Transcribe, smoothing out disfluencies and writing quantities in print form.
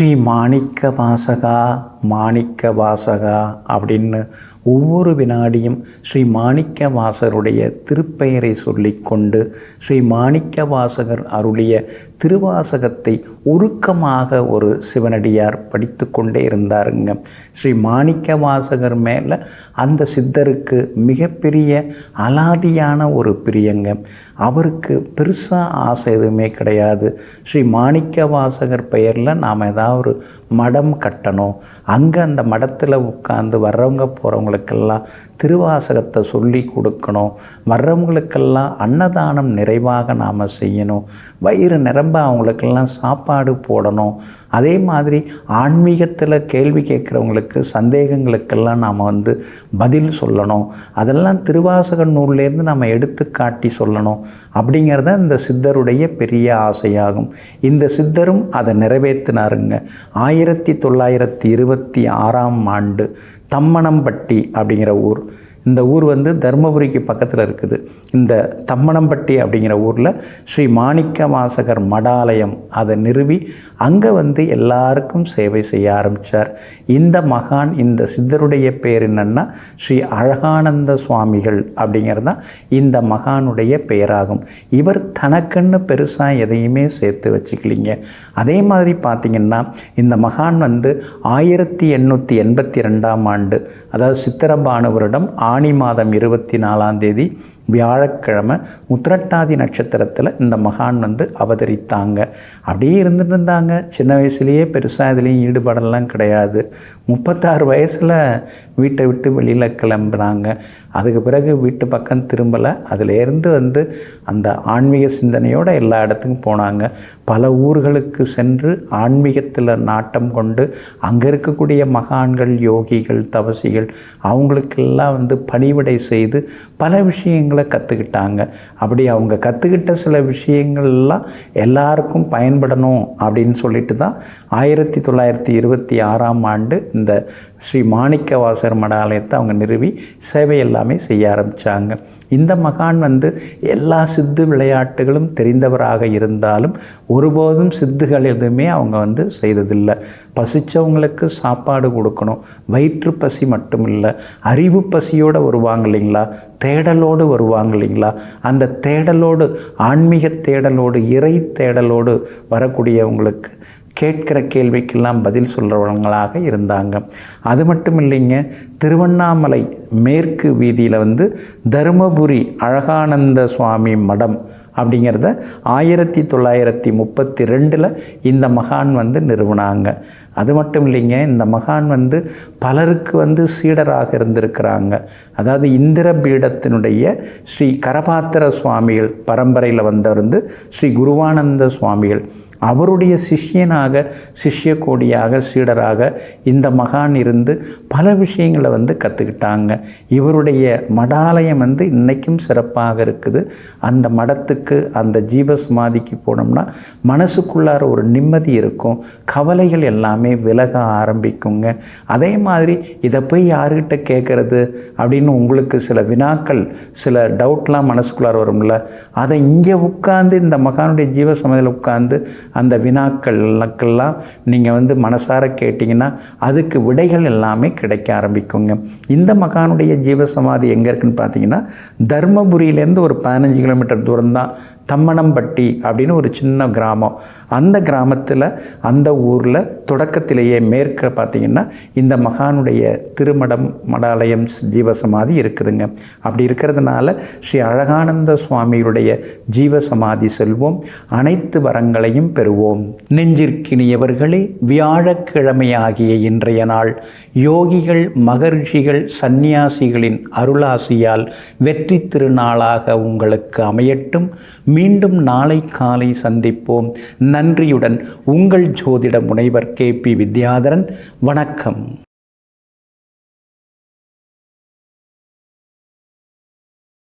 ஸ்ரீ மாணிக்க வாசகா மாணிக்க வாசகா அப்படின்னு ஒவ்வொரு வினாடியும் ஸ்ரீ மாணிக்க வாசகருடைய திருப்பெயரை சொல்லிக்கொண்டு ஸ்ரீ மாணிக்க வாசகர் அருளிய திருவாசகத்தை உருக்கமாக ஒரு சிவனடியார் படித்து கொண்டே இருந்தாருங்க. ஸ்ரீ மாணிக்க வாசகர் மேலே அந்த சித்தருக்கு மிகப்பெரிய அலாதியான ஒரு பிரியங்க. அவருக்கு பெருசாக ஆசை எதுவுமே கிடையாது. ஸ்ரீ மாணிக்க வாசகர் பெயரில் நாம் ஏதாவது ஒரு மடம் கட்டணும், அங்கே அந்த மடத்தில் உட்காந்து வர்றவங்க போகிறவங்களுக்கெல்லாம் திருவாசகத்தை சொல்லி கொடுக்கணும், வர்றவங்களுக்கெல்லாம் அன்னதானம் நிறைவாக நாம் செய்யணும், வயிறு நிரம்ப அவங்களுக்கெல்லாம் சாப்பாடு போடணும், அதே மாதிரி ஆன்மீகத்தில் கேள்வி கேட்குறவங்களுக்கு சந்தேகங்களுக்கெல்லாம் நாம் பதில் சொல்லணும், அதெல்லாம் திருவாசக நூல்லேருந்து நம்ம எடுத்து காட்டி சொல்லணும் அப்படிங்கிறத இந்த சித்தருடைய பெரிய ஆசையாகும். இந்த சித்தரும் அதை நிறைவேற்றினாருங்க. 1926ஆம் ஆண்டு தம்மனம்பட்டி அப்படிங்கிற ஊர், இந்த ஊர் தருமபுரிக்கு பக்கத்தில் இருக்குது. இந்த தம்மனம்பட்டி அப்படிங்கிற ஊரில் ஸ்ரீ மாணிக்க வாசகர் மடாலயம் அதை நிறுவி அங்கே எல்லாருக்கும் சேவை செய்ய ஆரம்பித்தார். இந்த மகான், இந்த சித்தருடைய பேர் என்னென்னா ஸ்ரீ அழகானந்த சுவாமிகள் அப்படிங்கிறது தான் இந்த மகானுடைய பெயராகும். இவர் தனக்குன்னு பெருசாக எதையுமே சேர்த்து வச்சுக்கலிங்க. அதே மாதிரி பார்த்திங்கன்னா இந்த மகான் 1882ஆம் ஆண்டு, அதாவது சித்திரபானு வருடம் ஆனி மாதம் 24ஆம் தேதி வியாழக்கிழமை உத்திரட்டாதி நட்சத்திரத்தில் இந்த மகான் அவதரித்தாங்க. அப்படியே இருந்துட்டு இருந்தாங்க. சின்ன வயசுலேயே பெருசாக இதுலேயும் ஈடுபாடெல்லாம் கிடையாது. 36 வயசில் வீட்டை விட்டு வெளியில் கிளம்புனாங்க. அதுக்கு பிறகு வீட்டு பக்கம் திரும்பலை. அதிலேருந்து அந்த ஆன்மீக சிந்தனையோடு எல்லா இடத்துக்கும் போனாங்க. பல ஊர்களுக்கு சென்று ஆன்மீகத்தில் நாட்டம் கொண்டு அங்கே இருக்கக்கூடிய மகான்கள், யோகிகள், தவசிகள் அவங்களுக்கெல்லாம் பணிவிடை செய்து பல விஷயங்களை கற்றுக்கிட்டாங்க. அப்படி அவங்க கற்றுக்கிட்ட சில விஷயங்கள்லாம் எல்லாருக்கும் பயன்படணும் அப்படின்னு சொல்லிட்டு தான் 1926ஆம் ஆண்டு இந்த ஸ்ரீ மாணிக்க வாசகர் மடாலயத்தை அவங்க நிறுவி சேவை எல்லாமே செய்ய ஆரம்பித்தாங்க. இந்த மகான் எல்லா சித்து விளையாட்டுகளும் தெரிந்தவராக இருந்தாலும் ஒருபோதும் சித்துகள் எதுவுமே அவங்க செய்ததில்லை. பசித்தவங்களுக்கு சாப்பாடு கொடுக்கணும், வயிற்று பசி மட்டும் இல்லை, அறிவு பசியோடு வருவாங்க இல்லைங்களா, தேடலோடு வருவாங்க இல்லைங்களா, அந்த தேடலோடு, ஆன்மீக தேடலோடு, இறை தேடலோடு வரக்கூடியவங்களுக்கு கேட்கிற கேள்விக்கெல்லாம் பதில் சொல்கிறவங்களாக இருந்தாங்க. அது மட்டும் இல்லைங்க, திருவண்ணாமலை மேற்கு வீதியில் தருமபுரி அழகானந்த சுவாமி மடம் அப்படிங்கிறத 1932 இந்த மகான் நிறுவனாங்க. அது மட்டும் இல்லைங்க, இந்த மகான் பலருக்கு சீடராக இருந்திருக்கிறாங்க. அதாவது இந்திர பீடத்தினுடைய ஸ்ரீ கரபாத்திர சுவாமிகள் பரம்பரையில் வந்தவர் ஸ்ரீ குருவானந்த சுவாமிகள், அவருடைய சிஷ்யனாக, சிஷ்ய கோடியாக, சீடராக இந்த மகான் இருந்து பல விஷயங்களை கற்றுக்கிட்டாங்க. இவருடைய மடாலயம் இன்றைக்கும் சிறப்பாக இருக்குது. அந்த மடத்துக்கு, அந்த ஜீவசமாதிக்கு போனோம்னா மனசுக்குள்ளார ஒரு நிம்மதி இருக்கும், கவலைகள் எல்லாமே விலக ஆரம்பிக்குங்க. அதே மாதிரி இதை போய் யார்கிட்ட கேட்குறது அப்படின்னு உங்களுக்கு சில வினாக்கள், சில டவுட்லாம் மனசுக்குள்ளார வரும்ல, அதை இங்கே உட்காந்து இந்த மகானுடைய ஜீவசமாதியில் உட்காந்து அந்த வினாக்களுக்கெல்லாம் நீங்கள் மனசார கேட்டிங்கன்னா அதுக்கு விடைகள் எல்லாமே கிடைக்க ஆரம்பிக்குங்க. இந்த மகானுடைய ஜீவசமாதி எங்கே இருக்குதுன்னு பார்த்தீங்கன்னா தர்மபுரியிலேருந்து ஒரு 15 கிலோமீட்டர் தூரம் தான் தம்மனம்பட்டி அப்படின்னு ஒரு சின்ன கிராமம். அந்த கிராமத்தில், அந்த ஊரில் தொடக்கத்திலேயே மேற்க பார்த்திங்கன்னா இந்த மகானுடைய திருமடம், மடாலயம், ஜீவசமாதி இருக்குதுங்க. அப்படி இருக்கிறதுனால ஸ்ரீ அழகானந்த சுவாமியுடைய ஜீவசமாதி செல்வோம், அனைத்து வரங்களையும் பெறுவோம். நெஞ்சிற்கினியவர்களே, வியாழக்கிழமையாகிய இன்றைய நாள் யோகிகள், மகரிஷிகள், சந்நியாசிகளின் அருளாசியால் வெற்றி திருநாளாக உங்களுக்கு அமையட்டும். மீண்டும் நாளை காலை சந்திப்போம். நன்றியுடன் உங்கள் ஜோதிட முனைவர் KP வித்யாதரன். வணக்கம்.